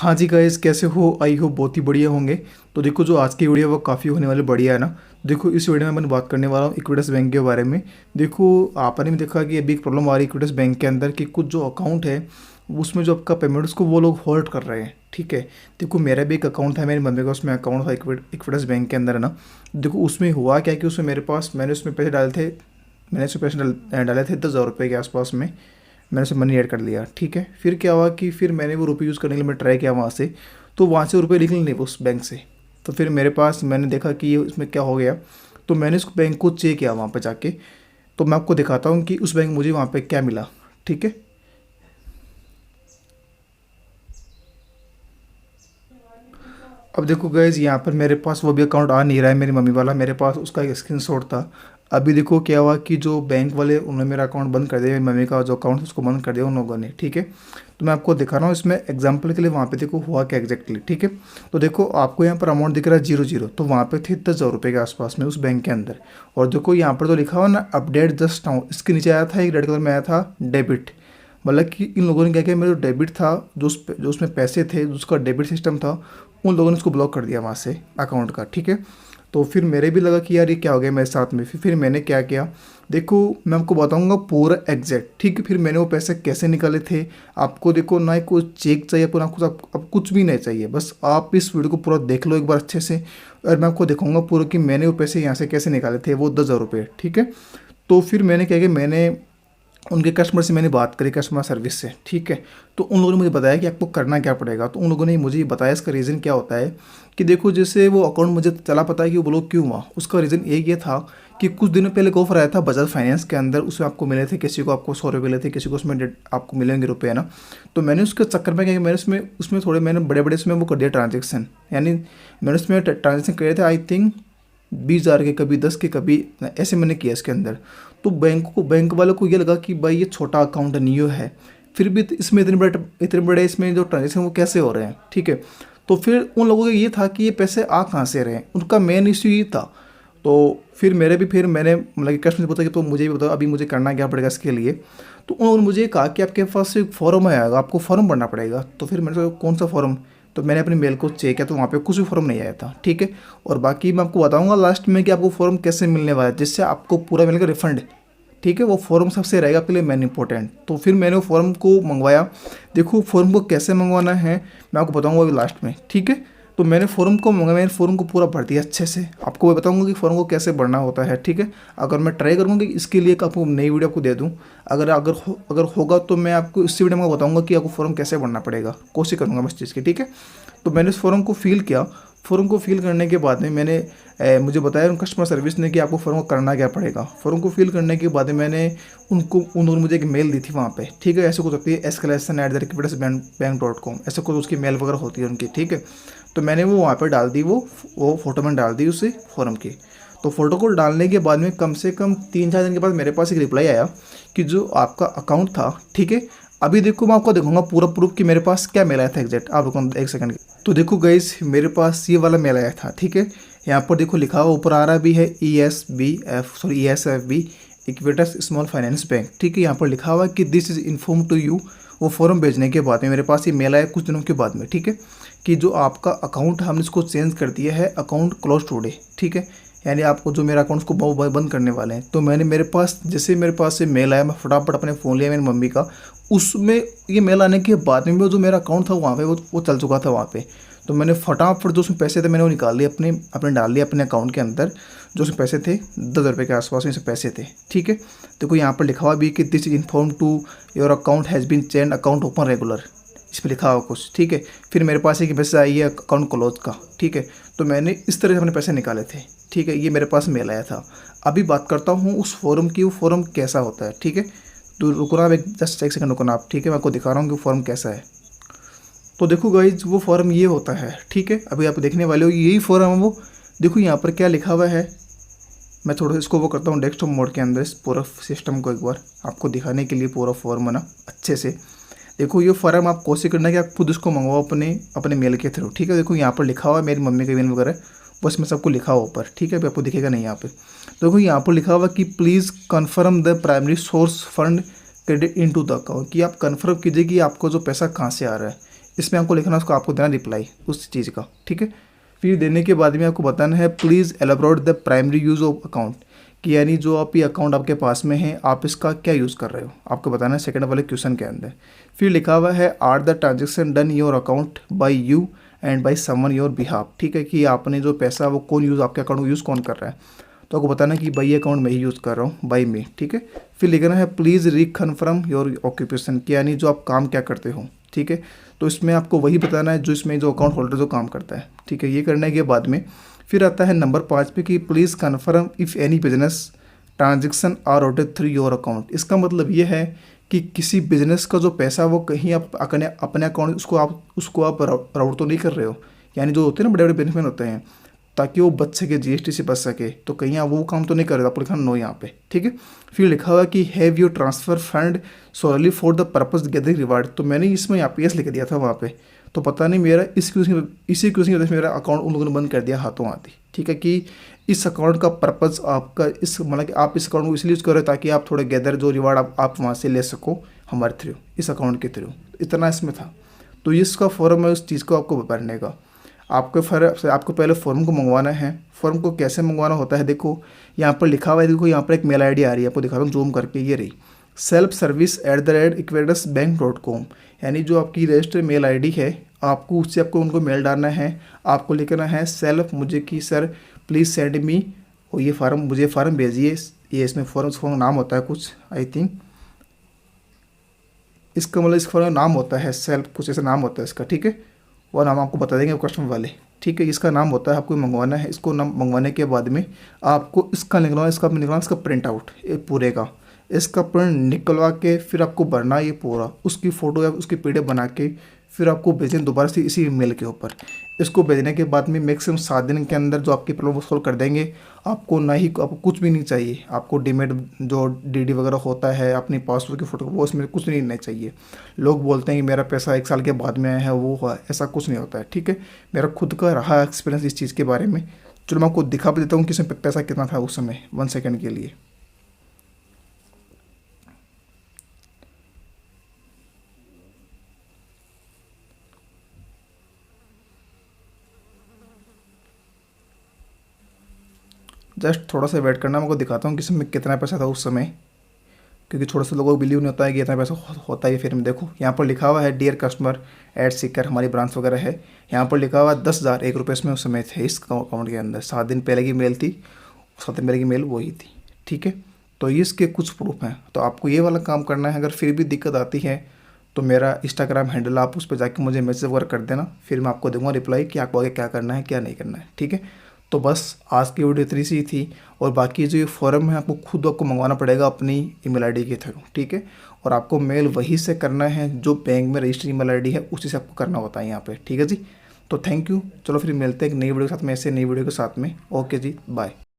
हाँ जी गाइस, कैसे हो? आई हो बहुत ही बढ़िया होंगे। तो देखो, जो आज की वीडियो है वो काफ़ी होने वाली बढ़िया है ना। देखो, इस वीडियो में मैं बात करने वाला हूँ इक्विटस बैंक के बारे में। देखो, आपने भी देखा कि अभी एक प्रॉब्लम आ रही है इक्विटस बैंक के अंदर कि कुछ जो अकाउंट है उसमें जो आपका पेमेंट उसको वो लोग होल्ड कर रहे हैं। ठीक है। देखो, मेरा भी एक अकाउंट था, मेरी मम्मी का उसमें अकाउंट था इक्विटस बैंक के अंदर है ना। देखो, उसमें हुआ क्या कि उसमें मेरे पास मैंने उसमें पैसे डाले थे। मैंने उसमें पैसे डाले थे 10,000 रुपये के आसपास में। मैंने उसे मनी ऐड कर लिया। ठीक है। फिर क्या हुआ कि फिर मैंने वो रुपये यूज़ करने के लिए मैं ट्राई किया वहाँ से, तो वहाँ से रुपये निकले नहीं उस बैंक से। तो फिर मेरे पास मैंने देखा कि ये इसमें क्या हो गया। तो मैंने उस बैंक को चेक किया वहाँ पे जाके। तो मैं आपको दिखाता हूँ कि उस बैंक मुझे वहाँ पे क्या मिला। ठीक है। अब देखो गैस, यहाँ पर मेरे पास वो भी अकाउंट आ नहीं रहा है, मेरी मम्मी वाला। मेरे पास उसका एक स्क्रीनशॉट था। अभी देखो क्या हुआ कि जो बैंक वाले उन्होंने मेरा अकाउंट बंद कर दिया, मेरी मम्मी का जो अकाउंट है उसको बंद कर दिया उन लोगों ने। ठीक है। तो मैं आपको दिखा रहा हूँ इसमें एग्जांपल के लिए, वहाँ पे देखो हुआ क्या एग्जैक्टली। ठीक है। तो देखो, आपको यहाँ पर अमाउंट दिख रहा है 00, तो वहाँ पे थे 10,000 रुपये के आसपास में उस बैंक के अंदर। और देखो यहाँ पर तो लिखा हुआ ना अपडेट जस्ट नाउ, इसके नीचे आया था एक रेड कलर में आया था डेबिट। मतलब कि इन लोगों ने क्या किया, मेरा जो डेबिट था, जो उसमें पैसे थे, जो उसका डेबिट सिस्टम था, उन लोगों ने उसको ब्लॉक कर दिया वहाँ से अकाउंट का। ठीक है। तो फिर मेरे भी लगा कि यार ये क्या हो गया मेरे साथ में। फिर मैंने क्या किया, देखो मैं आपको बताऊंगा पूरा एग्जैक्ट। ठीक है। फिर मैंने वो पैसे कैसे निकाले थे, आपको देखो ना ही कोई चेक चाहिए, आपको ना कुछ, आप कुछ भी नहीं चाहिए, बस आप इस वीडियो को पूरा देख लो एक बार अच्छे से। और मैं आपको दिखाऊंगा पूरा कि मैंने वो पैसे यहाँ से कैसे निकाले थे, वो 10,000 रुपये। ठीक है। तो फिर मैंने क्या किया, मैंने उनके कस्टमर से मैंने बात करी, कस्टमर सर्विस से। ठीक है। तो उन लोगों ने मुझे बताया कि आपको करना क्या पड़ेगा। तो उन लोगों ने मुझे बताया इसका रीज़न क्या होता है कि देखो, जैसे वो अकाउंट मुझे चला पता है कि वो ब्लॉक क्यों हुआ। उसका रीज़न एक ये था कि कुछ दिनों पहले एक ऑफर आया था बजाज फाइनेंस के अंदर, उसमें आपको मिले थे, किसी को आपको 100 रुपये मिले थे, किसी को उसमें आपको मिलेंगे रुपये, है ना। तो मैंने उसके चक्कर में क्या किया, मैंने उसमें उसमें थोड़े मैंने बड़े बड़े उसमें वो कर दिया ट्रांजेक्शन। यानी मैंने उसमें ट्रांजेक्शन करे थे आई थिंक 20,000 के, कभी 10 के, कभी ऐसे मैंने किया इसके अंदर। तो बैंक वालों को ये लगा कि भाई ये छोटा अकाउंट न्यू है, फिर भी इसमें इतने बड़े इसमें जो ट्रांजेक्शन वो कैसे हो रहे हैं। ठीक है। तो फिर उन लोगों का ये था कि ये पैसे आ कहाँ से रहे हैं, उनका मेन इश्यू ये था। तो फिर मैंने मतलब कस्टमर से पूछा कि तो मुझे भी बताओ अभी मुझे करना क्या पड़ेगा इसके लिए। तो उन्होंने मुझे कहा कि आपके पास एक फॉर्म आएगा, आपको फॉर्म भरना पड़ेगा। तो फिर मैंने कहा कौन सा फॉर्म। तो मैंने अपनी मेल को चेक किया, तो वहाँ पे कुछ भी फॉर्म नहीं आया था। ठीक है। और बाकी मैं आपको बताऊंगा लास्ट में कि आपको फॉर्म कैसे मिलने वाला है, जिससे आपको पूरा मिलेगा रिफंड। ठीक है। वो फॉर्म सबसे रहेगा आपके लिए मेन इंपॉर्टेंट। तो फिर मैंने वो फॉर्म को मंगवाया। देखो, फॉर्म को कैसे मंगवाना है मैं आपको बताऊंगा अभी लास्ट में। ठीक है। तो मैंने फॉर्म को मंगाया, मैंने फॉर्म को पूरा भर दिया अच्छे से। आपको मैं बताऊंगा कि फॉर्म को कैसे भरना होता है। ठीक है। अगर मैं ट्राई करूँगा कि इसके लिए आपको नई वीडियो आपको दे दूँ, अगर होगा तो मैं आपको इसी वीडियो में बताऊंगा कि आपको फॉर्म कैसे भरना पड़ेगा, कोशिश करूँगा मैं इस चीज़ की। ठीक है। तो मैंने इस फॉर्म को फिल किया। फॉर्म को फिल करने के बाद में मैंने मुझे बताया उन कस्टमर सर्विस ने कि आपको फॉर्म को करना क्या पड़ेगा। फॉर्म को फिल करने के बाद में मैंने उन्होंने मुझे एक मेल दी थी वहाँ पे। ठीक है। ऐसे कुछ होती है escalation@bank.com, ऐसे कुछ उसकी मेल वगैरह होती है उनकी। ठीक है। तो मैंने वो वहाँ पे डाल दी, वो फोटो मैंने डाल दी उसे फॉर्म की। तो फोटो को डालने के बाद में कम से कम 3-4 दिन के बाद मेरे पास एक रिप्लाई आया कि जो आपका अकाउंट था। ठीक है। अभी देखो, मैं आपको दिखाऊंगा पूरा प्रूफ कि मेरे पास क्या मेल आया था एग्जैक्ट। आप रुको एक सेकंड। तो देखो गाइस, मेरे पास ये वाला मेल आया था। ठीक है। यहाँ पर देखो लिखा हुआ ऊपर आ रहा भी है ESFB Equitas small finance bank. ठीक है। यहाँ पर लिखा हुआ कि this is inform to you. वो फॉर्म भेजने के बाद में मेरे पास ये मेल आया कुछ दिनों के बाद में। ठीक है। कि जो आपका अकाउंट है हमने इसको चेंज कर दिया है, अकाउंट क्लोज टुडे। ठीक है। यानी आपको जो मेरा अकाउंट को बंद करने वाले हैं। तो मैंने मेरे पास से मेल आया, मैं फटाफट अपने फ़ोन लिया मेरी मम्मी का। उसमें ये मेल आने के बाद में जो मेरा अकाउंट था वहाँ पे वो चल चुका था वहाँ पे। तो मैंने फटाफट जो उसमें पैसे थे मैंने वो निकाल लिए, अपने डाल लिए अपने अकाउंट के अंदर। जो उसमें पैसे थे 10,000 रुपये के आसपास में से पैसे थे। ठीक है। देखो यहाँ पर लिखा हुआ भी कि this is inform to your account has been change, account open regular, इस पर लिखा हुआ कुछ। ठीक है। फिर मेरे पास एक मैसेज आई है अकाउंट क्लोज का। ठीक है। तो मैंने इस तरह से अपने पैसे निकाले थे। ठीक है। ये मेरे पास मेल आया था। अभी बात करता हूँ उस फॉर्म की, वो फॉर्म कैसा होता है। ठीक है। तो रुकना आप जस्ट एक सेकंड रुकना आप। ठीक है। मैं आपको दिखा रहा हूँ कि वो फॉर्म कैसा है। तो देखो गाइज, वो फॉर्म ये होता है। ठीक है। अभी आप देखने वाले हो यही फॉर्म है वो। देखो यहाँ पर क्या लिखा हुआ है, मैं थोड़ा इसको वो करता हूँ डेस्कटॉप मोड के अंदर, इस पूरा सिस्टम को एक बार आपको दिखाने के लिए पूरा फॉर्म है ना अच्छे से। देखो ये फॉर्म आप कोशिश करना कि आप खुद इसको मंगवाओ अपने अपने मेल के थ्रू। ठीक है। देखो यहाँ पर लिखा हुआ है मेरी मम्मी का मेल वगैरह, बस मैं सबको लिखा हुआ ऊपर। ठीक है। अभी आपको दिखेगा नहीं यहाँ पे। तो देखो यहाँ पर लिखा हुआ कि please confirm the primary source fund credit into the account, कि आप कन्फर्म कीजिए कि आपको जो पैसा कहाँ से आ रहा है। इसमें आपको लिखना उसको आपको देना रिप्लाई उस चीज़ का, ठीक है। फिर देने के बाद में आपको बताना है please elaborate the primary use of account, कि यानी जो आप ये अकाउंट आपके पास में है आप इसका क्या यूज़ कर रहे हो, आपको बताना है सेकंड वाले क्वेश्चन के अंदर। फिर लिखा हुआ है are the transaction done your account by you and by someone your behalf, ठीक है, कि आपने जो पैसा वो कौन यूज़ आपके अकाउंट को यूज़ कौन कर रहा है, तो आपको बताना है कि बाई अकाउंट मैं ही यूज़ कर रहा हूँ, बाई मी, ठीक है। फिर लिखना है प्लीज़ रिकन्फर्म योर ऑक्यूपेशन, कि यानी जो आप काम क्या करते हो, ठीक है। तो इसमें आपको वही बताना है जो इसमें जो अकाउंट होल्डर जो काम करता है, ठीक है। ये करने के बाद में फिर आता है नंबर 5 पे कि please confirm if any business transaction are routed through your account. इसका मतलब ये है कि किसी बिजनेस का जो पैसा वो कहीं आप अपने अकाउंट उसको आप राउट तो नहीं कर रहे हो, यानी जो होते हैं ना बड़े बड़े बिजनेसमैन होते हैं, ताकि वो बच सके, जीएसटी से बच सके, तो कहीं आप वो काम तो नहीं कर रहे हो, आपको लिखा नो यहाँ पे, ठीक है। फिर लिखा हुआ कि have you transfer fund solely for the purpose gathering reward, तो मैंने इसमें यहाँ पे यस लिख दिया था वहाँ पे, तो पता नहीं मेरा इसी क्यूज की वजह से मेरा अकाउंट उन लोगों ने बंद कर दिया हाथों हाथ ही, ठीक है। कि इस अकाउंट का पर्पज़ आपका इस मतलब कि आप इस अकाउंट को इसलिए यूज़ कर रहे हो ताकि आप थोड़े गैदर जो रिवार्ड आप वहाँ से ले सको हमारे थ्रू, इस अकाउंट के थ्रू, इतना इसमें था। तो इसका फॉर्म है उस चीज़ को आपको भरने का। आपको पहले फॉर्म को मंगवाना है। फॉर्म को कैसे मंगवाना होता है, देखो यहाँ पर लिखा हुआ है, देखो यहाँ पर एक मेल आईडी आ रही है, आपको दिखाता हूँ जूम करके, ये रही selfservice@equidusbank.com, यानी जो आपकी रजिस्टर्ड मेल आईडी है आपको उससे आपको उनको मेल डालना है। आपको लिखना है सेल्फ मुझे कि सर प्लीज़ सेंड मी, और ये फार्म मुझे फार्म भेजिए, ये इसमें फॉर्म नाम होता है कुछ, आई थिंक इसका मतलब इस फॉर्म का नाम होता है सेल्फ, कुछ ऐसा नाम होता है इसका, ठीक है। वो नाम आपको बता देंगे कस्टमर वाले, ठीक है। इसका नाम होता है, आपको मंगवाना है। इसको नाम मंगवाने के बाद में आपको इसका निकलवाना, इसका प्रिंट आउट पूरे का, इसका प्रिंट निकलवा के फिर आपको भरना ये पूरा, उसकी फ़ोटो या उसकी पीडीएफ बना के फिर आपको भेजें दोबारा से इसी मेल के ऊपर। इसको भेजने के बाद में मैक्सिमम 7 दिन के अंदर जो आपकी प्रॉब्लम सॉल्व कर देंगे। आपको कुछ भी नहीं चाहिए, आपको डीमेट जो डीडी वगैरह होता है अपनी पासवर्ड की फ़ोटो वो उसमें कुछ नहीं चाहिए। लोग बोलते हैं कि मेरा पैसा 1 साल के बाद में आया है, वो हुआ, ऐसा कुछ नहीं होता है, ठीक है। मेरा खुद का रहा एक्सपीरियंस इस चीज़ के बारे में। चलो मैं आपको दिखा भी देता हूँ कि इसमें पैसा कितना था उस समय, 1 सेकेंड के लिए। जस्ट थोड़ा सा वेट करना, मैं आपको दिखाता हूँ कि इसमें कितना पैसा था उस समय, क्योंकि थोड़ा सा लोगों को बिलीव नहीं होता है कि इतना पैसा होता है। फिर में देखो यहाँ पर लिखा हुआ है डियर कस्टमर एड सीकर, हमारी ब्रांच वगैरह है, यहाँ पर लिखा हुआ 10,001 रुपये इसमें उस समय थे इस अकाउंट के अंदर। 7 दिन पहले की मेल थी, 7 दिन पहले की मेल वही थी, ठीक है। तो ये इसके कुछ प्रूफ हैं, तो आपको ये वाला काम करना है। अगर फिर भी दिक्कत आती है तो मेरा इंस्टाग्राम हैंडल आप उस पर जाके मुझे मैसेज वगैरह कर देना, फिर मैं आपको दूंगा रिप्लाई कि आपको आगे क्या करना है क्या नहीं करना है, ठीक है। तो बस आज की वीडियो इतनी सी थी, और बाकी जो ये फॉर्म है आपको मंगवाना पड़ेगा अपनी ईमेल आईडी के थ्रू, ठीक है। और आपको मेल वही से करना है जो बैंक में रजिस्टर्ड ईमेल आईडी है उसी से आपको करना होता है यहाँ पे, ठीक है जी। तो थैंक यू, चलो फिर मिलते हैं एक नई वीडियो के साथ में, ऐसे नई वीडियो के साथ में। ओके जी, बाय।